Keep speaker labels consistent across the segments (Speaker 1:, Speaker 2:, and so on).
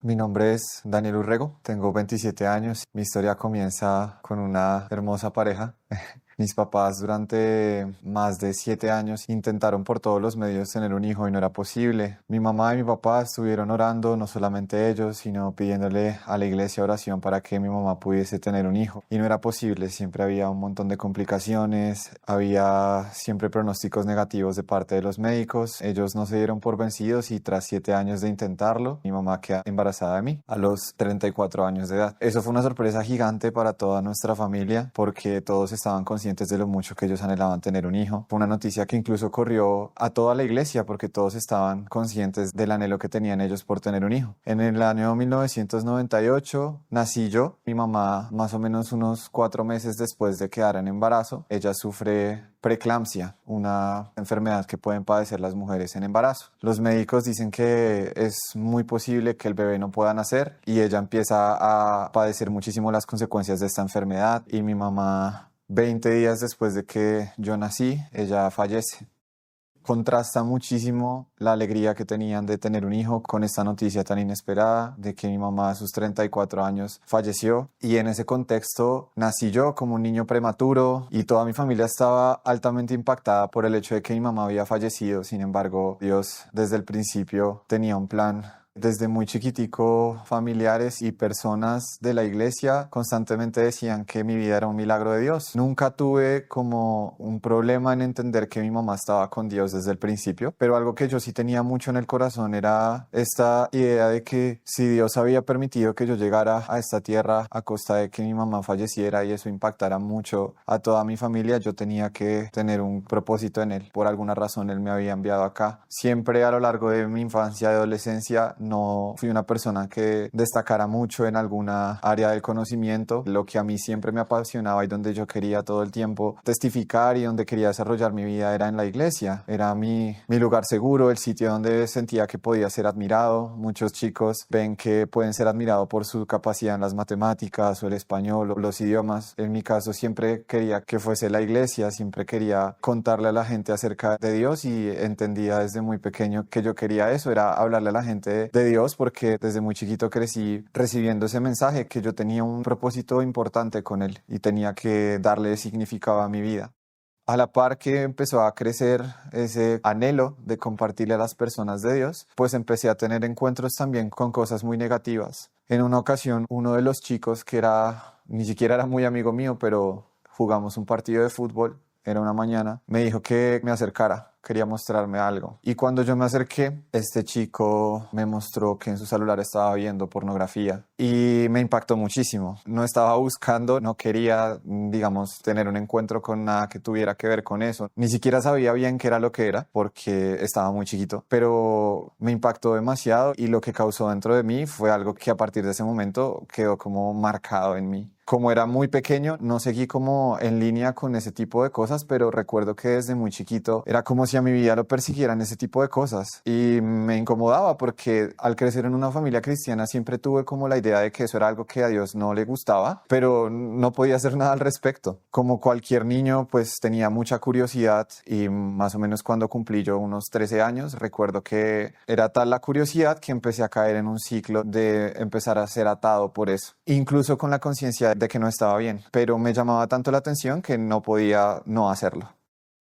Speaker 1: Mi nombre es Daniel Urrego, tengo 27 años. Mi historia comienza con una hermosa pareja. Mis papás durante más de 7 años intentaron por todos los medios tener un hijo y no era posible. Mi mamá y mi papá estuvieron orando, no solamente ellos, sino pidiéndole a la iglesia oración para que mi mamá pudiese tener un hijo. Y no era posible, siempre había un montón de complicaciones, había siempre pronósticos negativos de parte de los médicos. Ellos no se dieron por vencidos y tras 7 años de intentarlo, mi mamá queda embarazada de mí a los 34 años de edad. Eso fue una sorpresa gigante para toda nuestra familia porque todos estaban conscientes de lo mucho que ellos anhelaban tener un hijo. Fue una noticia que incluso corrió a toda la iglesia porque todos estaban conscientes del anhelo que tenían ellos por tener un hijo. En el año 1998 nací yo. Mi mamá, más o menos unos 4 meses después de quedar en embarazo, ella sufre preeclampsia, una enfermedad que pueden padecer las mujeres en embarazo. Los médicos dicen que es muy posible que el bebé no pueda nacer y ella empieza a padecer muchísimo las consecuencias de esta enfermedad y mi mamá, 20 días después de que yo nací, ella fallece. Contrasta muchísimo la alegría que tenían de tener un hijo con esta noticia tan inesperada de que mi mamá a sus 34 años falleció, y en ese contexto nací yo como un niño prematuro y toda mi familia estaba altamente impactada por el hecho de que mi mamá había fallecido. Sin embargo, Dios desde el principio tenía un plan. Desde muy chiquitico, familiares y personas de la iglesia constantemente decían que mi vida era un milagro de Dios. Nunca tuve como un problema en entender que mi mamá estaba con Dios desde el principio, pero algo que yo sí tenía mucho en el corazón era esta idea de que si Dios había permitido que yo llegara a esta tierra a costa de que mi mamá falleciera y eso impactara mucho a toda mi familia, yo tenía que tener un propósito en Él. Por alguna razón Él me había enviado acá. Siempre a lo largo de mi infancia y adolescencia no fui una persona que destacara mucho en alguna área del conocimiento. Lo que a mí siempre me apasionaba y donde yo quería todo el tiempo testificar y donde quería desarrollar mi vida era en la iglesia. Era mi lugar seguro, el sitio donde sentía que podía ser admirado. Muchos chicos ven que pueden ser admirados por su capacidad en las matemáticas o el español o los idiomas. En mi caso siempre quería que fuese la iglesia, siempre quería contarle a la gente acerca de Dios y entendía desde muy pequeño que yo quería eso, era hablarle a la gente de Dios, porque desde muy chiquito crecí recibiendo ese mensaje que yo tenía un propósito importante con Él y tenía que darle significado a mi vida. A la par que empezó a crecer ese anhelo de compartirle a las personas de Dios, pues empecé a tener encuentros también con cosas muy negativas. En una ocasión, uno de los chicos que ni siquiera era muy amigo mío, pero jugamos un partido de fútbol, era una mañana, me dijo que me acercara, quería mostrarme algo. Y cuando yo me acerqué, este chico me mostró que en su celular estaba viendo pornografía y me impactó muchísimo. No estaba buscando, no quería, digamos, tener un encuentro con nada que tuviera que ver con eso. Ni siquiera sabía bien qué era lo que era porque estaba muy chiquito, pero me impactó demasiado y lo que causó dentro de mí fue algo que a partir de ese momento quedó como marcado en mí. Como era muy pequeño, no seguí como en línea con ese tipo de cosas, pero recuerdo que desde muy chiquito era como si a mi vida lo persiguieran ese tipo de cosas y me incomodaba porque al crecer en una familia cristiana siempre tuve como la idea de que eso era algo que a Dios no le gustaba, pero no podía hacer nada al respecto. Como cualquier niño, pues tenía mucha curiosidad y más o menos cuando cumplí yo unos 13 años, recuerdo que era tal la curiosidad que empecé a caer en un ciclo de empezar a ser atado por eso, incluso con la conciencia de que no estaba bien, pero me llamaba tanto la atención que no podía no hacerlo.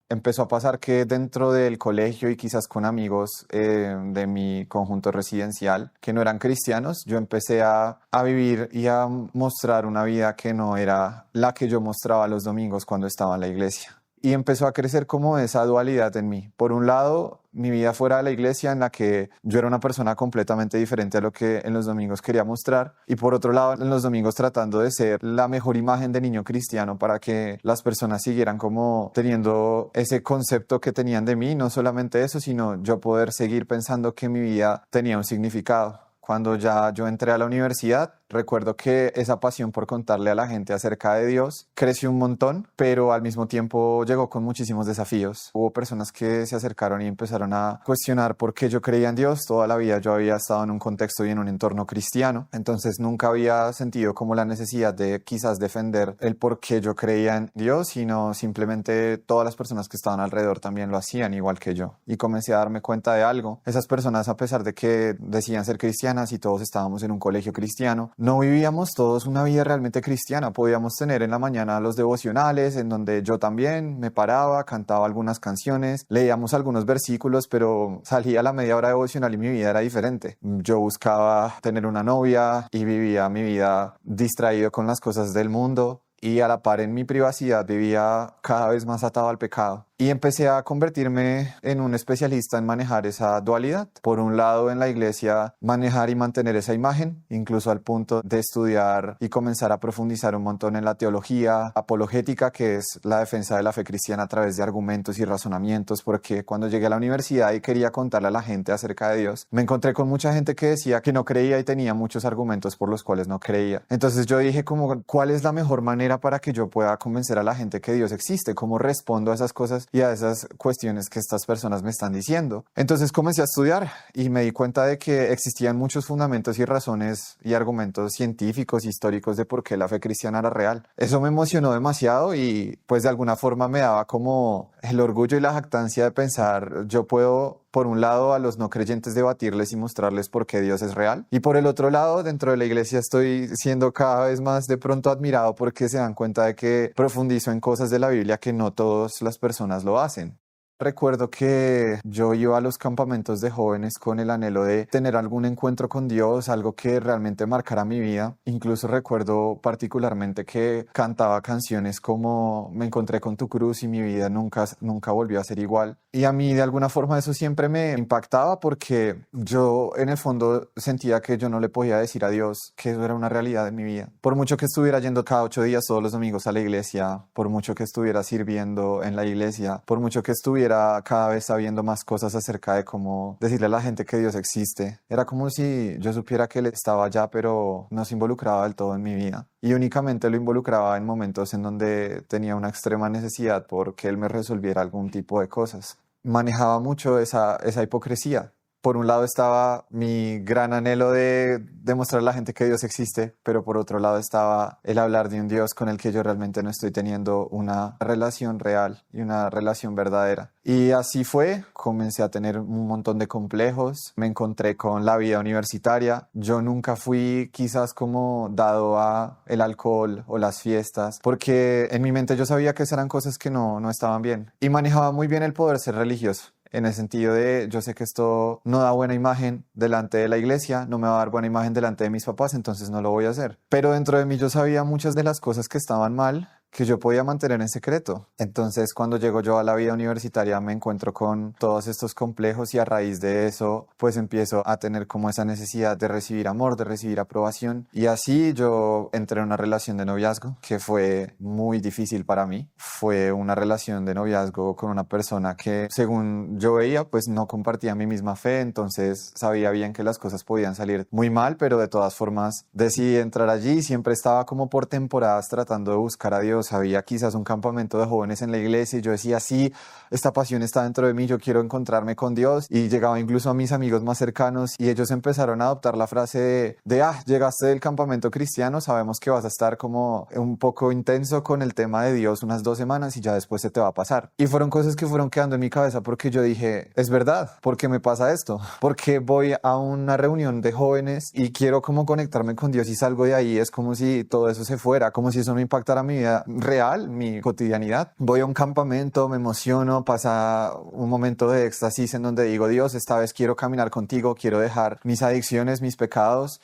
Speaker 1: Empezó a pasar que dentro del colegio y quizás con amigos de mi conjunto residencial que no eran cristianos, yo empecé a vivir y a mostrar una vida que no era la que yo mostraba los domingos cuando estaba en la iglesia. Y empezó a crecer como esa dualidad en mí. Por un lado, mi vida fuera de la iglesia en la que yo era una persona completamente diferente a lo que en los domingos quería mostrar. Y por otro lado, en los domingos tratando de ser la mejor imagen de niño cristiano para que las personas siguieran como teniendo ese concepto que tenían de mí. No solamente eso, sino yo poder seguir pensando que mi vida tenía un significado. Cuando ya yo entré a la universidad, Recuerdo que esa pasión por contarle a la gente acerca de Dios creció un montón, pero al mismo tiempo llegó con muchísimos desafíos. Hubo personas que se acercaron y empezaron a cuestionar por qué yo creía en Dios. Toda la vida yo había estado en un contexto y en un entorno cristiano, entonces nunca había sentido como la necesidad de quizás defender el por qué yo creía en Dios, sino simplemente todas las personas que estaban alrededor también lo hacían igual que yo. Y comencé a darme cuenta de algo. Esas personas, a pesar de que decían ser cristianas y todos estábamos en un colegio cristiano, no vivíamos todos una vida realmente cristiana. Podíamos tener en la mañana los devocionales, en donde yo también me paraba, cantaba algunas canciones, leíamos algunos versículos, pero salía a la media hora devocional y mi vida era diferente. Yo buscaba tener una novia y vivía mi vida distraído con las cosas del mundo. Y a la par en mi privacidad vivía cada vez más atado al pecado. Y empecé a convertirme en un especialista en manejar esa dualidad. Por un lado, en la iglesia, manejar y mantener esa imagen, incluso al punto de estudiar y comenzar a profundizar un montón en la teología apologética, que es la defensa de la fe cristiana a través de argumentos y razonamientos, porque cuando llegué a la universidad y quería contarle a la gente acerca de Dios, me encontré con mucha gente que decía que no creía y tenía muchos argumentos por los cuales no creía. Entonces yo dije como, ¿cuál es la mejor manera para que yo pueda convencer a la gente que Dios existe? ¿Cómo respondo a esas cosas y a esas cuestiones que estas personas me están diciendo? Entonces comencé a estudiar y me di cuenta de que existían muchos fundamentos y razones y argumentos científicos, históricos de por qué la fe cristiana era real. Eso me emocionó demasiado y pues de alguna forma me daba como el orgullo y la jactancia de pensar, yo puedo por un lado a los no creyentes debatirles y mostrarles por qué Dios es real, y por el otro lado dentro de la iglesia estoy siendo cada vez más de pronto admirado porque se dan cuenta de que profundizo en cosas de la Biblia que no todas las personas lo hacen. Recuerdo que yo iba a los campamentos de jóvenes con el anhelo de tener algún encuentro con Dios, algo que realmente marcara mi vida. Incluso recuerdo particularmente que cantaba canciones como Me encontré con tu cruz y mi vida nunca volvió a ser igual. Y a mí de alguna forma eso siempre me impactaba porque yo en el fondo sentía que yo no le podía decir a Dios que eso era una realidad en mi vida. Por mucho que estuviera yendo cada 8 días todos los domingos a la iglesia, por mucho que estuviera sirviendo en la iglesia, por mucho que estuviera cada vez sabiendo más cosas acerca de cómo decirle a la gente que Dios existe. Era como si yo supiera que Él estaba allá, pero no se involucraba del todo en mi vida. Y únicamente lo involucraba en momentos en donde tenía una extrema necesidad porque Él me resolviera algún tipo de cosas. Manejaba mucho esa hipocresía. Por un lado estaba mi gran anhelo de demostrar a la gente que Dios existe, pero por otro lado estaba el hablar de un Dios con el que yo realmente no estoy teniendo una relación real y una relación verdadera. Y así fue, comencé a tener un montón de complejos, me encontré con la vida universitaria. Yo nunca fui quizás como dado a el alcohol o las fiestas, porque en mi mente yo sabía que esas eran cosas que no estaban bien. Y manejaba muy bien el poder ser religioso. En el sentido de, yo sé que esto no da buena imagen delante de la iglesia, no me va a dar buena imagen delante de mis papás, entonces no lo voy a hacer. Pero dentro de mí yo sabía muchas de las cosas que estaban mal, que yo podía mantener en secreto. Entonces, cuando llego yo a la vida universitaria me encuentro con todos estos complejos y a raíz de eso, pues empiezo a tener como esa necesidad de recibir amor, de recibir aprobación. Y así yo entré en una relación de noviazgo que fue muy difícil para mí. Fue una relación de noviazgo con una persona que, según yo veía, pues no compartía mi misma fe, entonces sabía bien que las cosas podían salir muy mal, pero de todas formas decidí entrar allí. Siempre estaba como por temporadas tratando de buscar a Dios. Había quizás un campamento de jóvenes en la iglesia y yo decía, sí, esta pasión está dentro de mí, yo quiero encontrarme con Dios. Y llegaba incluso a mis amigos más cercanos y ellos empezaron a adoptar la frase llegaste del campamento cristiano, sabemos que vas a estar como un poco intenso con el tema de Dios unas 2 semanas y ya después se te va a pasar. Y fueron cosas que fueron quedando en mi cabeza porque yo dije, es verdad, ¿por qué me pasa esto? Porque voy a una reunión de jóvenes y quiero como conectarme con Dios y salgo de ahí, es como si todo eso se fuera, como si eso no impactara mi vida real, mi cotidianidad. Voy a un campamento, me emociono, pasa un momento de éxtasis en donde digo, Dios, esta vez quiero caminar contigo, quiero dejar mis adicciones, mis pecados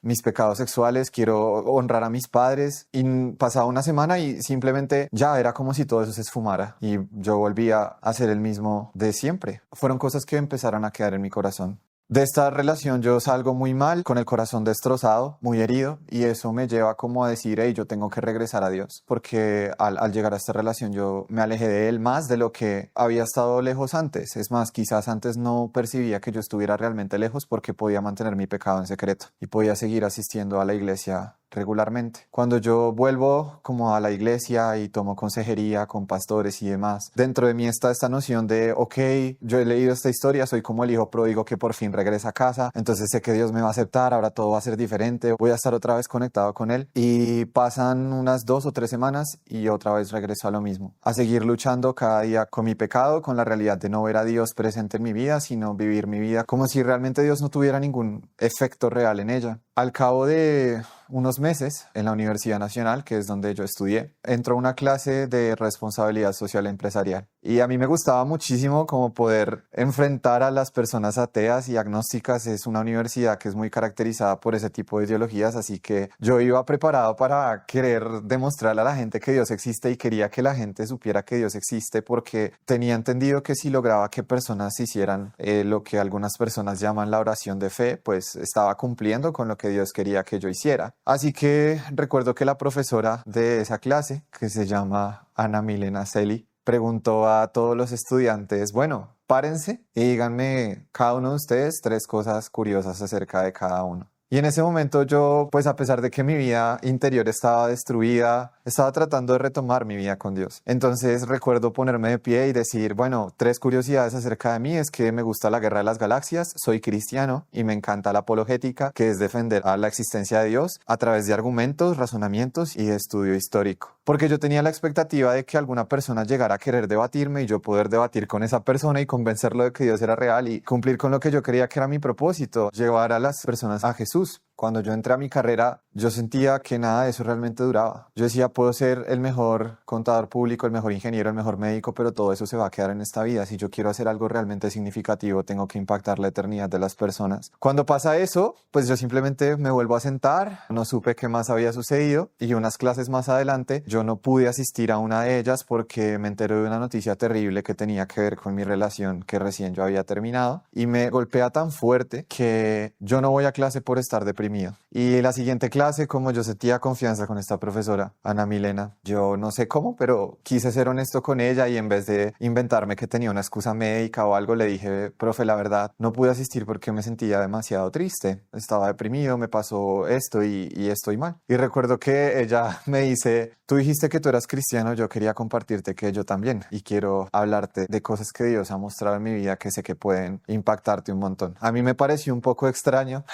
Speaker 1: sexuales, quiero honrar a mis padres. Y pasaba una semana y simplemente ya era como si todo eso se esfumara y yo volvía a ser el mismo de siempre. Fueron cosas que empezaron a quedar en mi corazón. De esta relación yo salgo muy mal, con el corazón destrozado, muy herido, y eso me lleva como a decir, hey, yo tengo que regresar a Dios, porque al llegar a esta relación yo me alejé de Él más de lo que había estado lejos antes. Es más, quizás antes no percibía que yo estuviera realmente lejos porque podía mantener mi pecado en secreto y podía seguir asistiendo a la iglesia regularmente. Cuando yo vuelvo como a la iglesia y tomo consejería con pastores y demás, dentro de mí está esta noción de, ok, yo he leído esta historia, soy como el hijo pródigo que por fin regresa a casa, entonces sé que Dios me va a aceptar, ahora todo va a ser diferente, voy a estar otra vez conectado con Él. Y pasan unas 2 o 3 semanas y otra vez regreso a lo mismo, a seguir luchando cada día con mi pecado, con la realidad de no ver a Dios presente en mi vida, sino vivir mi vida como si realmente Dios no tuviera ningún efecto real en ella. Al cabo de unos meses en la Universidad Nacional, que es donde yo estudié, entró una clase de responsabilidad social empresarial. Y a mí me gustaba muchísimo como poder enfrentar a las personas ateas y agnósticas. Es una universidad que es muy caracterizada por ese tipo de ideologías, así que yo iba preparado para querer demostrarle a la gente que Dios existe y quería que la gente supiera que Dios existe porque tenía entendido que si lograba que personas hicieran lo que algunas personas llaman la oración de fe, pues estaba cumpliendo con lo que Dios quería que yo hiciera. Así que recuerdo que la profesora de esa clase, que se llama Ana Milena Celi, preguntó a todos los estudiantes, bueno, párense y díganme cada uno de ustedes 3 cosas curiosas acerca de cada uno. Y en ese momento yo, pues a pesar de que mi vida interior estaba destruida, estaba tratando de retomar mi vida con Dios. Entonces recuerdo ponerme de pie y decir, bueno, 3 curiosidades acerca de mí es que me gusta la guerra de las galaxias, soy cristiano y me encanta la apologética, que es defender a la existencia de Dios a través de argumentos, razonamientos y estudio histórico. Porque yo tenía la expectativa de que alguna persona llegara a querer debatirme y yo poder debatir con esa persona y convencerlo de que Dios era real y cumplir con lo que yo creía que era mi propósito, llevar a las personas a Jesús. Cuando yo entré a mi carrera, yo sentía que nada de eso realmente duraba. Yo decía, puedo ser el mejor contador público, el mejor ingeniero, el mejor médico, pero todo eso se va a quedar en esta vida. Si yo quiero hacer algo realmente significativo, tengo que impactar la eternidad de las personas. Cuando pasa eso, pues yo simplemente me vuelvo a sentar, no supe qué más había sucedido y unas clases más adelante yo no pude asistir a una de ellas porque me enteré de una noticia terrible que tenía que ver con mi relación que recién yo había terminado y me golpea tan fuerte que yo no voy a clase por estar deprimido. Y la siguiente clase, como yo sentía confianza con esta profesora, Ana Milena, yo no sé cómo, pero quise ser honesto con ella y en vez de inventarme que tenía una excusa médica o algo, le dije, profe, la verdad, no pude asistir porque me sentía demasiado triste. Estaba deprimido, me pasó esto y estoy mal. Y recuerdo que ella me dice, tú dijiste que tú eras cristiano, yo quería compartirte que yo también y quiero hablarte de cosas que Dios ha mostrado en mi vida que sé que pueden impactarte un montón. A mí me pareció un poco extraño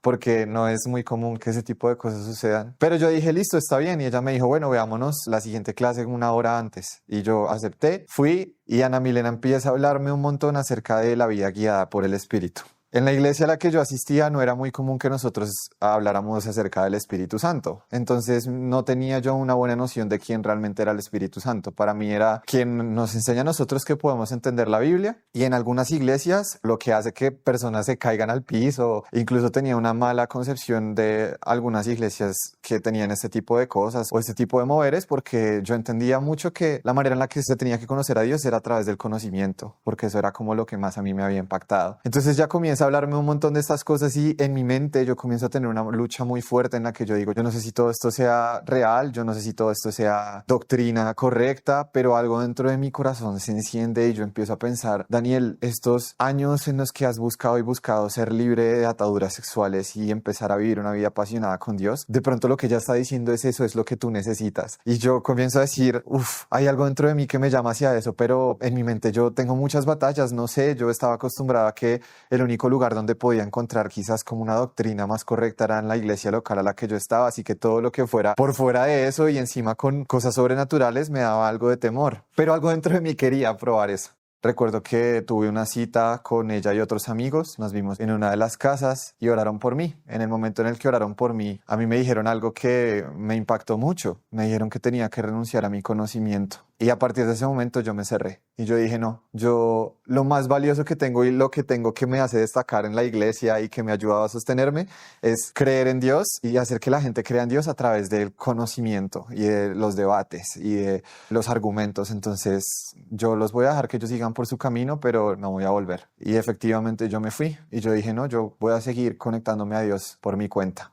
Speaker 1: porque no es muy común que ese tipo de cosas sucedan. Pero yo dije, listo, está bien. Y ella me dijo, bueno, veámonos la siguiente clase 1 hora antes. Y yo acepté, fui y Ana Milena empieza a hablarme un montón acerca de la vida guiada por el Espíritu. En la iglesia a la que yo asistía no era muy común que nosotros habláramos acerca del Espíritu Santo. Entonces no tenía yo una buena noción de quién realmente era el Espíritu Santo. Para mí era quien nos enseña a nosotros que podemos entender la Biblia. Y en algunas iglesias lo que hace que personas se caigan al piso. Incluso tenía una mala concepción de algunas iglesias que tenían este tipo de cosas o este tipo de moveres porque yo entendía mucho que la manera en la que se tenía que conocer a Dios era a través del conocimiento. Porque eso era como lo que más a mí me había impactado. Entonces ya comienza a hablarme un montón de estas cosas y en mi mente yo comienzo a tener una lucha muy fuerte en la que yo digo, yo no sé si todo esto sea real, yo no sé si todo esto sea doctrina correcta, pero algo dentro de mi corazón se enciende y yo empiezo a pensar, Daniel, estos años en los que has buscado y buscado ser libre de ataduras sexuales y empezar a vivir una vida apasionada con Dios, de pronto lo que ella está diciendo es eso, es lo que tú necesitas. Y yo comienzo a decir, hay algo dentro de mí que me llama hacia eso, pero en mi mente yo tengo muchas batallas, no sé, yo estaba acostumbrado a que el único lugar donde podía encontrar quizás como una doctrina más correcta era en la iglesia local a la que yo estaba, así que todo lo que fuera por fuera de eso y encima con cosas sobrenaturales me daba algo de temor, pero algo dentro de mí quería probar eso. Recuerdo que tuve una cita con ella y otros amigos, nos vimos en una de las casas y oraron por mí. En el momento en el que oraron por mí, a mí me dijeron algo que me impactó mucho. Me dijeron que tenía que renunciar a mi conocimiento. Y a partir de ese momento yo me cerré. Y yo dije, no, yo lo más valioso que tengo y lo que tengo que me hace destacar en la iglesia y que me ha ayudado a sostenerme es creer en Dios y hacer que la gente crea en Dios a través del conocimiento y de los debates y de los argumentos. Entonces yo los voy a dejar que ellos sigan por su camino, pero no voy a volver. Y efectivamente yo me fui y yo dije, no, yo voy a seguir conectándome a Dios por mi cuenta.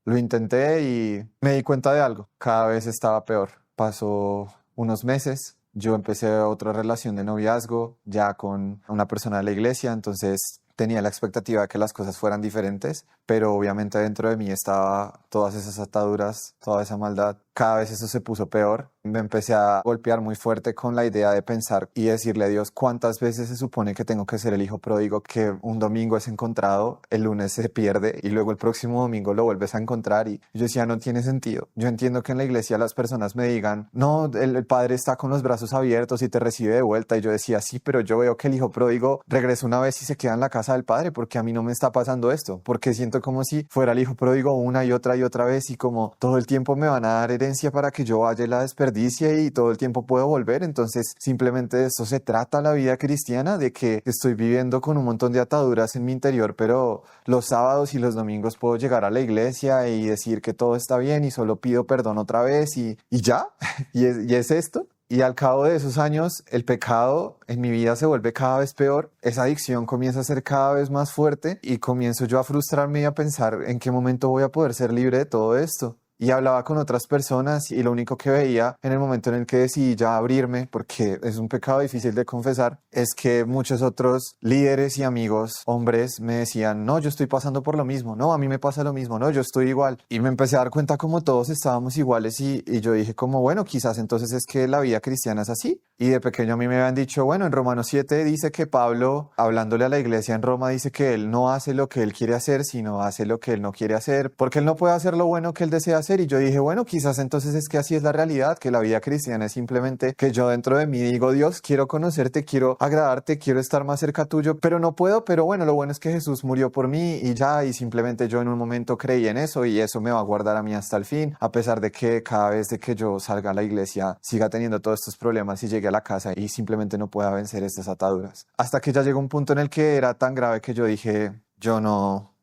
Speaker 1: Lo intenté y me di cuenta de algo. Cada vez estaba peor. Pasó unos meses, yo empecé otra relación de noviazgo ya con una persona de la iglesia, entonces tenía la expectativa de que las cosas fueran diferentes, pero obviamente dentro de mí estaba todas esas ataduras, toda esa maldad. Cada vez eso se puso peor. Me empecé a golpear muy fuerte con la idea de pensar y decirle a Dios cuántas veces se supone que tengo que ser el hijo pródigo, que un domingo es encontrado, el lunes se pierde y luego el próximo domingo lo vuelves a encontrar. Y yo decía, no tiene sentido. Yo entiendo que en la iglesia las personas me digan, no, el padre está con los brazos abiertos y te recibe de vuelta. Y yo decía, sí, pero yo veo que el hijo pródigo regresa una vez y se queda en la casa del padre, porque a mí no me está pasando esto, porque siento como si fuera el hijo pródigo una y otra vez, y como todo el tiempo me van a dar herencia para que yo vaya y la desperdicie y todo el tiempo puedo volver. Entonces simplemente de eso se trata la vida cristiana, de que estoy viviendo con un montón de ataduras en mi interior, pero los sábados y los domingos puedo llegar a la iglesia y decir que todo está bien y solo pido perdón otra vez y ya, y es esto. Y al cabo de esos años, el pecado en mi vida se vuelve cada vez peor. Esa adicción comienza a ser cada vez más fuerte y comienzo yo a frustrarme y a pensar en qué momento voy a poder ser libre de todo esto. Y hablaba con otras personas y lo único que veía en el momento en el que decidí ya abrirme, porque es un pecado difícil de confesar, es que muchos otros líderes y amigos, hombres, me decían, no, yo estoy pasando por lo mismo, no, a mí me pasa lo mismo, no, yo estoy igual. Y me empecé a dar cuenta como todos estábamos iguales y yo dije como, bueno, quizás entonces es que la vida cristiana es así. Y de pequeño a mí me habían dicho, bueno, en Romanos 7 dice que Pablo, hablándole a la iglesia en Roma, dice que él no hace lo que él quiere hacer, sino hace lo que él no quiere hacer, porque él no puede hacer lo bueno que él desea hacer. Y yo dije, bueno, quizás entonces es que así es la realidad, que la vida cristiana es simplemente que yo dentro de mí digo, Dios, quiero conocerte, quiero agradarte, quiero estar más cerca tuyo, pero no puedo. Pero bueno, lo bueno es que Jesús murió por mí y ya, y simplemente yo en un momento creí en eso y eso me va a guardar a mí hasta el fin, a pesar de que cada vez de que yo salga a la iglesia siga teniendo todos estos problemas y llegue a la casa y simplemente no pueda vencer estas ataduras. Hasta que ya llegó un punto en el que era tan grave que yo dije, yo no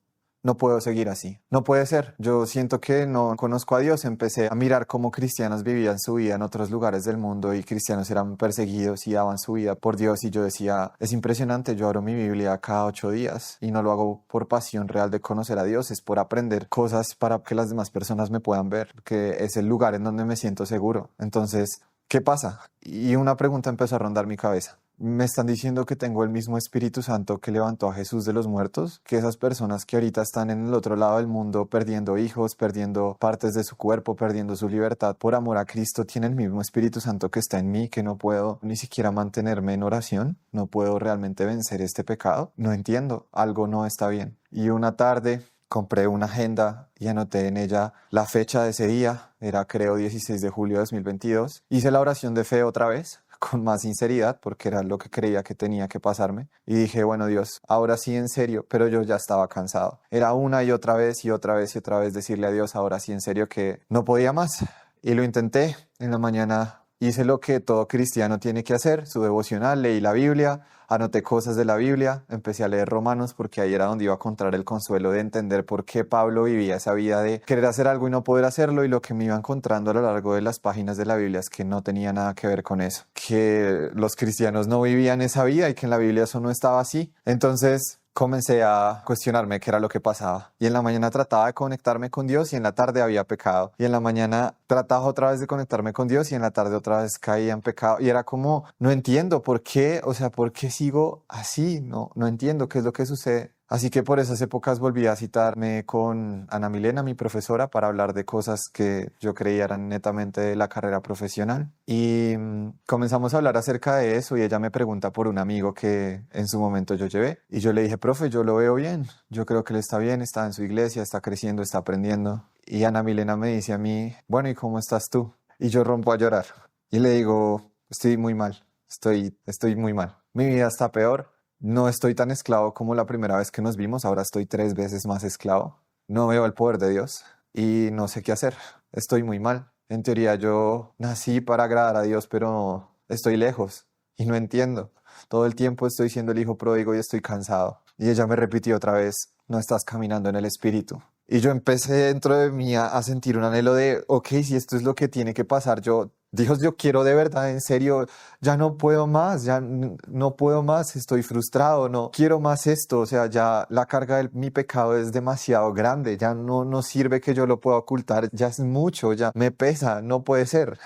Speaker 1: puedo seguir así. No puede ser. Yo siento que no conozco a Dios. Empecé a mirar cómo cristianos vivían su vida en otros lugares del mundo y cristianos eran perseguidos y daban su vida por Dios. Y yo decía, es impresionante, yo abro mi Biblia cada 8 días y no lo hago por pasión real de conocer a Dios, es por aprender cosas para que las demás personas me puedan ver, que es el lugar en donde me siento seguro. Entonces, ¿qué pasa? Y una pregunta empezó a rondar mi cabeza. ¿Me están diciendo que tengo el mismo Espíritu Santo que levantó a Jesús de los muertos? ¿Que esas personas que ahorita están en el otro lado del mundo perdiendo hijos, perdiendo partes de su cuerpo, perdiendo su libertad por amor a Cristo, tienen el mismo Espíritu Santo que está en mí, que no puedo ni siquiera mantenerme en oración? ¿No puedo realmente vencer este pecado? No entiendo, algo no está bien. Y una tarde compré una agenda y anoté en ella la fecha de ese día, era creo 16 de julio de 2022. Hice la oración de fe otra vez, con más sinceridad, porque era lo que creía que tenía que pasarme. Y dije, bueno, Dios, ahora sí en serio, pero yo ya estaba cansado. Era una y otra vez y otra vez y otra vez decirle a Dios, ahora sí en serio, que no podía más. Y lo intenté. En la mañana hice lo que todo cristiano tiene que hacer, su devocional, leí la Biblia, anoté cosas de la Biblia, empecé a leer Romanos porque ahí era donde iba a encontrar el consuelo de entender por qué Pablo vivía esa vida de querer hacer algo y no poder hacerlo, y lo que me iba encontrando a lo largo de las páginas de la Biblia es que no tenía nada que ver con eso, que los cristianos no vivían esa vida y que en la Biblia eso no estaba así. Entonces comencé a cuestionarme qué era lo que pasaba. Y en la mañana trataba de conectarme con Dios y en la tarde había pecado. Y en la mañana trataba otra vez de conectarme con Dios y en la tarde otra vez caía en pecado. Y era como, no entiendo por qué, o sea, ¿por qué sigo así? No entiendo qué es lo que sucede. Así que por esas épocas volví a citarme con Ana Milena, mi profesora, para hablar de cosas que yo creía eran netamente de la carrera profesional. Y comenzamos a hablar acerca de eso y ella me pregunta por un amigo que en su momento yo llevé. Y yo le dije, profe, yo lo veo bien. Yo creo que él está bien, está en su iglesia, está creciendo, está aprendiendo. Y Ana Milena me dice a mí, bueno, ¿y cómo estás tú? Y yo rompo a llorar. Y le digo, estoy muy mal, estoy muy mal. Mi vida está peor. No estoy tan esclavo como la primera vez que nos vimos, ahora estoy 3 veces más esclavo. No veo el poder de Dios y no sé qué hacer. Estoy muy mal. En teoría yo nací para agradar a Dios, pero estoy lejos y no entiendo. Todo el tiempo estoy siendo el hijo pródigo y estoy cansado. Y ella me repitió otra vez, no estás caminando en el Espíritu. Y yo empecé dentro de mí a sentir un anhelo de, ok, si esto es lo que tiene que pasar, Dios, yo quiero de verdad, en serio, ya no puedo más, no puedo más, estoy frustrado, no quiero más esto, o sea, ya la carga de mi pecado es demasiado grande, ya no sirve que yo lo pueda ocultar, ya es mucho, ya me pesa, no puede ser.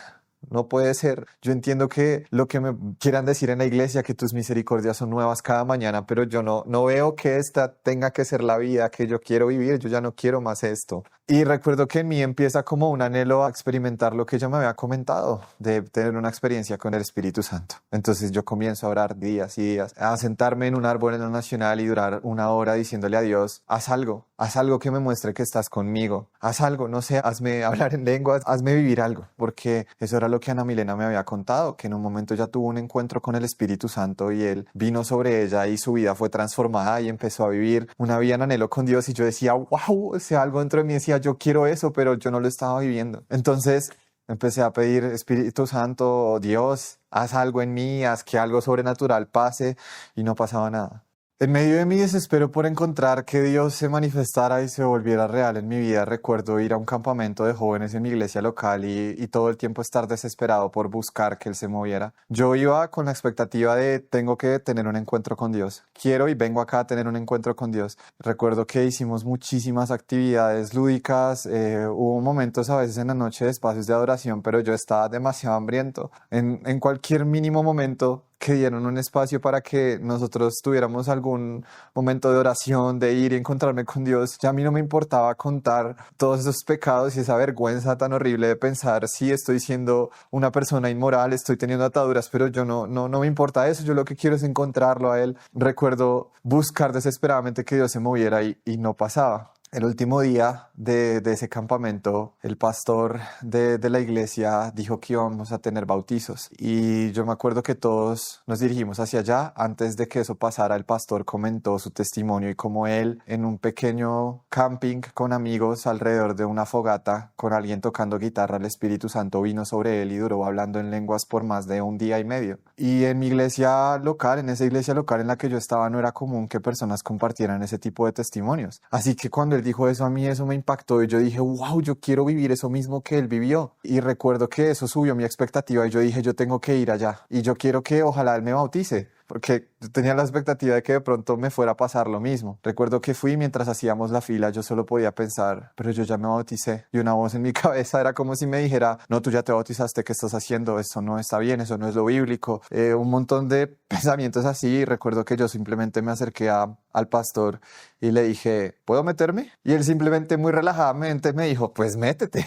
Speaker 1: no puede ser. Yo entiendo que lo que me quieran decir en la iglesia, que tus misericordias son nuevas cada mañana, pero yo no veo que esta tenga que ser la vida que yo quiero vivir. Yo ya no quiero más esto. Y recuerdo que en mí empieza como un anhelo a experimentar lo que ella me había comentado, de tener una experiencia con el Espíritu Santo. Entonces yo comienzo a orar días y días, a sentarme en un árbol en la Nacional y durar una hora diciéndole a Dios, haz algo que me muestre que estás conmigo, haz algo, no sé, hazme hablar en lenguas, hazme vivir algo, porque eso era lo que Ana Milena me había contado, que en un momento ya tuvo un encuentro con el Espíritu Santo y él vino sobre ella y su vida fue transformada y empezó a vivir una vida en anhelo con Dios y yo decía, wow, o sea, algo dentro de mí decía, yo quiero eso, pero yo no lo estaba viviendo. Entonces empecé a pedir, Espíritu Santo, Dios, haz algo en mí, haz que algo sobrenatural pase, y no pasaba nada. En medio de mi desespero por encontrar que Dios se manifestara y se volviera real en mi vida, recuerdo ir a un campamento de jóvenes en mi iglesia local y todo el tiempo estar desesperado por buscar que Él se moviera. Yo iba con la expectativa de tengo que tener un encuentro con Dios. Quiero y vengo acá a tener un encuentro con Dios. Recuerdo que hicimos muchísimas actividades lúdicas, hubo momentos a veces en la noche de espacios de adoración, pero yo estaba demasiado hambriento. En cualquier mínimo momento que dieron un espacio para que nosotros tuviéramos algún momento de oración, de ir y encontrarme con Dios. Ya a mí no me importaba contar todos esos pecados y esa vergüenza tan horrible de pensar si estoy siendo una persona inmoral, estoy teniendo ataduras, pero yo no me importa eso. Yo lo que quiero es encontrarlo a Él. Recuerdo buscar desesperadamente que Dios se moviera y no pasaba. El último día de ese campamento, el pastor de la iglesia dijo que íbamos a tener bautizos y yo me acuerdo que todos nos dirigimos hacia allá. Antes de que eso pasara, el pastor comentó su testimonio y cómo él, en un pequeño camping con amigos alrededor de una fogata, con alguien tocando guitarra, el Espíritu Santo vino sobre él y duró hablando en lenguas por más de un día y medio. Y en mi iglesia local, en esa iglesia local en la que yo estaba, no era común que personas compartieran ese tipo de testimonios. Así que cuando él dijo eso, a mí eso me impactó y yo dije, wow, yo quiero vivir eso mismo que él vivió. Y recuerdo que eso subió mi expectativa y yo dije, yo tengo que ir allá y yo quiero que ojalá él me bautice, porque yo tenía la expectativa de que de pronto me fuera a pasar lo mismo. Recuerdo que fui mientras hacíamos la fila, yo solo podía pensar, pero yo ya me bauticé. Y una voz en mi cabeza era como si me dijera, no, tú ya te bautizaste, ¿qué estás haciendo? Eso no está bien, eso no es lo bíblico. Un montón de pensamientos así. Recuerdo que yo simplemente me acerqué al pastor y le dije, ¿puedo meterme? Y él simplemente muy relajadamente me dijo, pues métete.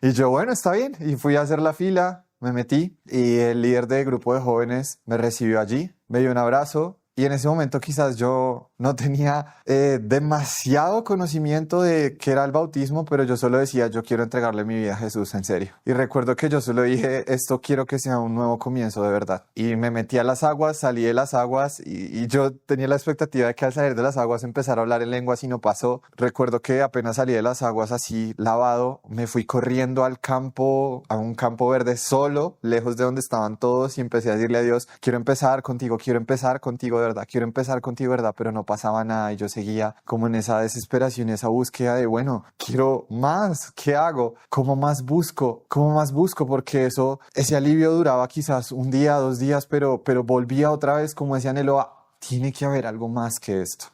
Speaker 1: Y yo, bueno, está bien. Y fui a hacer la fila. Me metí y el líder del grupo de jóvenes me recibió allí, me dio un abrazo y en ese momento quizás yo no tenía demasiado conocimiento de qué era el bautismo, pero yo solo decía, yo quiero entregarle mi vida a Jesús en serio. Y recuerdo que yo solo dije, esto quiero que sea un nuevo comienzo de verdad. Y me metí a las aguas, salí de las aguas y yo tenía la expectativa de que al salir de las aguas empezara a hablar en lenguas y no pasó. Recuerdo que apenas salí de las aguas así lavado, me fui corriendo al campo, a un campo verde solo, lejos de donde estaban todos y empecé a decirle a Dios, quiero empezar contigo de verdad, quiero empezar contigo de verdad, pero no pasaba nada y yo seguía como en esa desesperación, esa búsqueda de, bueno, quiero más, ¿qué hago? ¿Cómo más busco? ¿Cómo más busco? Porque ese alivio duraba quizás un día, 2 días, pero volvía otra vez como ese anhelo a, tiene que haber algo más que esto.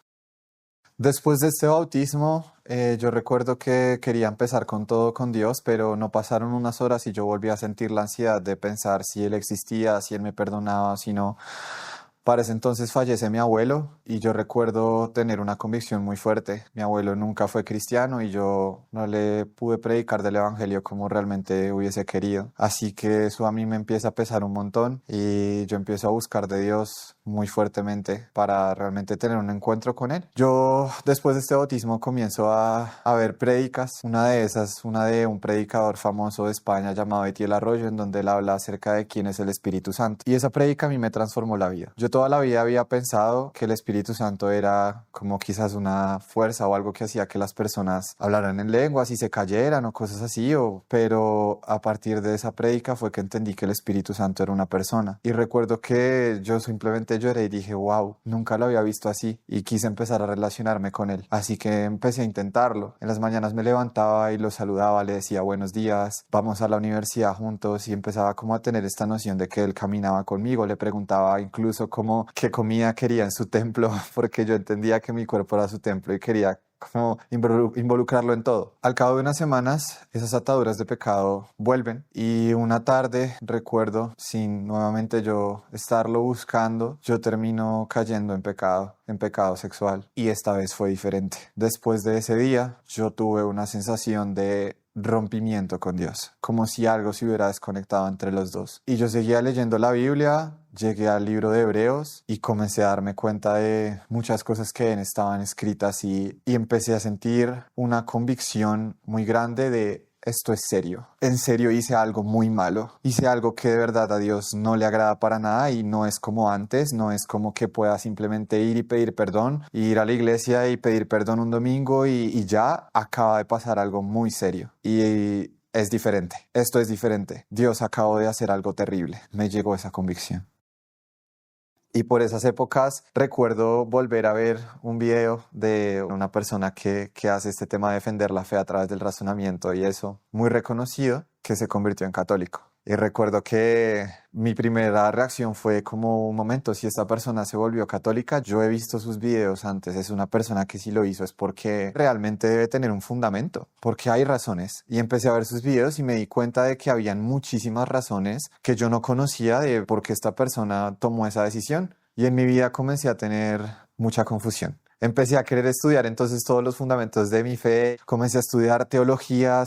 Speaker 1: Después de este bautismo, yo recuerdo que quería empezar con todo con Dios, pero no pasaron unas horas y yo volví a sentir la ansiedad de pensar si Él existía, si Él me perdonaba, si no. Para ese entonces fallece mi abuelo y yo recuerdo tener una convicción muy fuerte. Mi abuelo nunca fue cristiano y yo no le pude predicar del evangelio como realmente hubiese querido. Así que eso a mí me empieza a pesar un montón y yo empiezo a buscar de Dios muy fuertemente para realmente tener un encuentro con Él. Yo después de este bautismo comienzo a ver prédicas. Una de esas, una de un predicador famoso de España llamado Etiel Arroyo, en donde él habla acerca de quién es el Espíritu Santo. Y esa prédica a mí me transformó la vida. Yo toda la vida había pensado que el Espíritu Santo era como quizás una fuerza o algo que hacía que las personas hablaran en lenguas y se cayeran o cosas así, pero a partir de esa prédica fue que entendí que el Espíritu Santo era una persona. Y recuerdo que yo simplemente lloré y dije, wow, nunca lo había visto así y quise empezar a relacionarme con él. Así que empecé a intentarlo. En las mañanas me levantaba y lo saludaba, le decía buenos días, vamos a la universidad juntos y empezaba como a tener esta noción de que él caminaba conmigo. Le preguntaba incluso qué comida quería en su templo, porque yo entendía que mi cuerpo era su templo y quería como involucrarlo en todo. Al cabo de unas semanas, esas ataduras de pecado vuelven y una tarde, recuerdo, sin nuevamente yo estarlo buscando, yo termino cayendo en pecado sexual, y esta vez fue diferente. Después de ese día, yo tuve una sensación de rompimiento con Dios, como si algo se hubiera desconectado entre los dos. Y yo seguía leyendo la Biblia, llegué al libro de Hebreos y comencé a darme cuenta de muchas cosas que estaban escritas y empecé a sentir una convicción muy grande de: esto es serio. En serio hice algo muy malo. Hice algo que de verdad a Dios no le agrada para nada y no es como antes. No es como que pueda simplemente ir y pedir perdón, ir a la iglesia y pedir perdón un domingo y ya. Acaba de pasar algo muy serio. Y es diferente. Esto es diferente. Dios acabó de hacer algo terrible. Me llegó esa convicción. Y por esas épocas recuerdo volver a ver un video de una persona que hace este tema de defender la fe a través del razonamiento y eso, muy reconocido, que se convirtió en católico. Y recuerdo que mi primera reacción fue como: un momento, si esta persona se volvió católica, yo he visto sus videos antes, es una persona que si lo hizo es porque realmente debe tener un fundamento, porque hay razones. Y empecé a ver sus videos y me di cuenta de que habían muchísimas razones que yo no conocía de por qué esta persona tomó esa decisión. Y en mi vida comencé a tener mucha confusión. Empecé a querer estudiar entonces todos los fundamentos de mi fe. Comencé a estudiar teología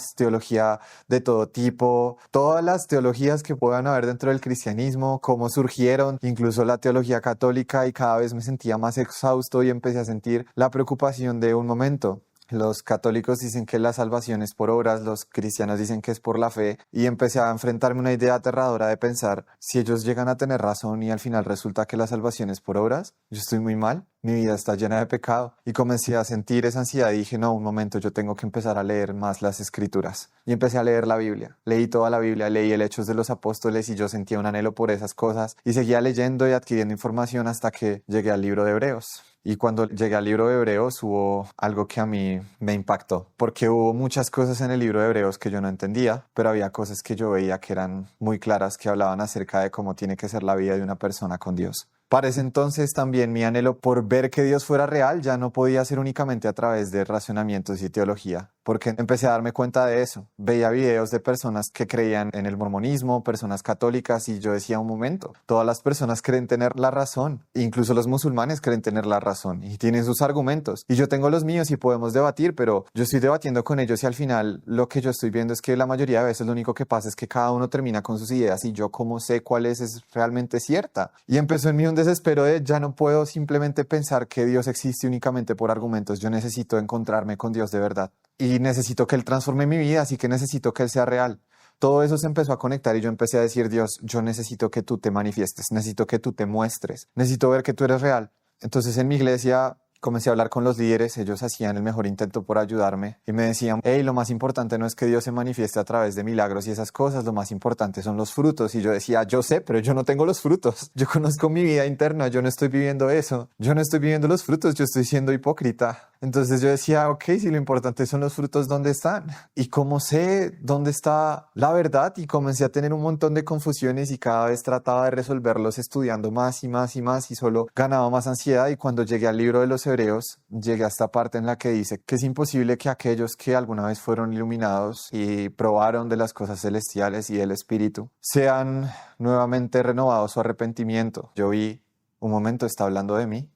Speaker 1: de todo tipo, todas las teologías que puedan haber dentro del cristianismo, cómo surgieron, incluso la teología católica, y cada vez me sentía más exhausto y empecé a sentir la preocupación de: un momento. Los católicos dicen que la salvación es por obras, los cristianos dicen que es por la fe, y empecé a enfrentarme a una idea aterradora de pensar: si ellos llegan a tener razón y al final resulta que la salvación es por obras, yo estoy muy mal, mi vida está llena de pecado. Y comencé a sentir esa ansiedad y dije: no, un momento, yo tengo que empezar a leer más las escrituras. Y empecé a leer la Biblia, leí toda la Biblia, leí el Hechos de los Apóstoles y yo sentía un anhelo por esas cosas y seguía leyendo y adquiriendo información hasta que llegué al libro de Hebreos. Y cuando llegué al libro de Hebreos hubo algo que a mí me impactó, porque hubo muchas cosas en el libro de Hebreos que yo no entendía, pero había cosas que yo veía que eran muy claras, que hablaban acerca de cómo tiene que ser la vida de una persona con Dios. Para ese entonces también mi anhelo por ver que Dios fuera real ya no podía ser únicamente a través de razonamientos y teología, porque empecé a darme cuenta de eso. Veía videos de personas que creían en el mormonismo, personas católicas, y yo decía: un momento, todas las personas creen tener la razón, incluso los musulmanes creen tener la razón y tienen sus argumentos, y yo tengo los míos y podemos debatir, pero yo estoy debatiendo con ellos y al final lo que yo estoy viendo es que la mayoría de veces lo único que pasa es que cada uno termina con sus ideas y yo cómo sé cuál es realmente cierta. Y empezó en mí un desespero de: ya no puedo simplemente pensar que Dios existe únicamente por argumentos, yo necesito encontrarme con Dios de verdad y necesito que Él transforme mi vida, así que necesito que Él sea real. Todo eso se empezó a conectar y yo empecé a decir: Dios, yo necesito que tú te manifiestes, necesito que tú te muestres, necesito ver que tú eres real. Entonces en mi iglesia comencé a hablar con los líderes, ellos hacían el mejor intento por ayudarme y me decían: hey, lo más importante no es que Dios se manifieste a través de milagros y esas cosas, lo más importante son los frutos. Y yo decía: yo sé, pero yo no tengo los frutos. Yo conozco mi vida interna, yo no estoy viviendo eso. Yo no estoy viviendo los frutos, yo estoy siendo hipócrita. Entonces yo decía: ok, si lo importante son los frutos, ¿dónde están? ¿Y cómo sé dónde está la verdad? Y comencé a tener un montón de confusiones y cada vez trataba de resolverlos estudiando más y más y más y solo ganaba más ansiedad. Y cuando llegué al libro de los Hebreos, llegué a esta parte en la que dice que es imposible que aquellos que alguna vez fueron iluminados y probaron de las cosas celestiales y del Espíritu sean nuevamente renovados su arrepentimiento. Yo vi: un momento, ¿está hablando de mí?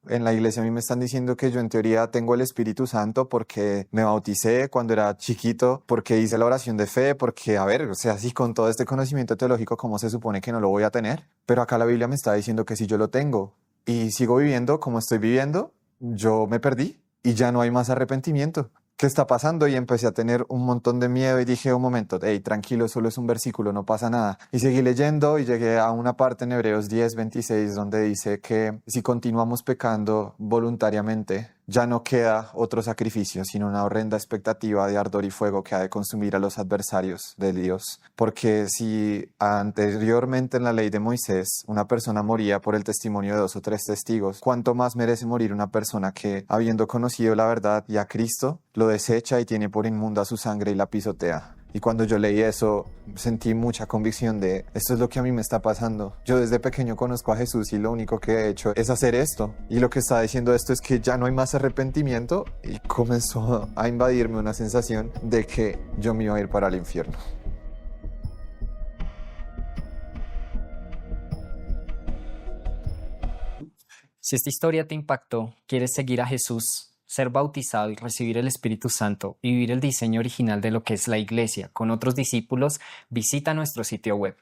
Speaker 1: En la iglesia a mí me están diciendo que yo en teoría tengo el Espíritu Santo porque me bauticé cuando era chiquito, porque hice la oración de fe, porque, a ver, o sea, sí, con todo este conocimiento teológico, ¿cómo se supone que no lo voy a tener? Pero acá la Biblia me está diciendo que si yo lo tengo y sigo viviendo como estoy viviendo, yo me perdí y ya no hay más arrepentimiento. ¿Qué está pasando? Y empecé a tener un montón de miedo y dije: un momento, hey, tranquilo, solo es un versículo, no pasa nada. Y seguí leyendo y llegué a una parte en Hebreos 10:26 donde dice que si continuamos pecando voluntariamente, ya no queda otro sacrificio, sino una horrenda expectativa de ardor y fuego que ha de consumir a los adversarios de Dios. Porque si anteriormente en la ley de Moisés una persona moría por el testimonio de 2 o 3 testigos, ¿cuánto más merece morir una persona que, habiendo conocido la verdad y a Cristo, lo desecha y tiene por inmunda su sangre y la pisotea? Y cuando yo leí eso, sentí mucha convicción de esto es lo que a mí me está pasando. Yo desde pequeño conozco a Jesús y lo único que he hecho es hacer esto. Y lo que está diciendo esto es que ya no hay más arrepentimiento, y comenzó a invadirme una sensación de que yo me iba a ir para el infierno.
Speaker 2: Si esta historia te impactó, quieres seguir a Jesús, ser bautizado y recibir el Espíritu Santo y vivir el diseño original de lo que es la iglesia con otros discípulos, visita nuestro sitio web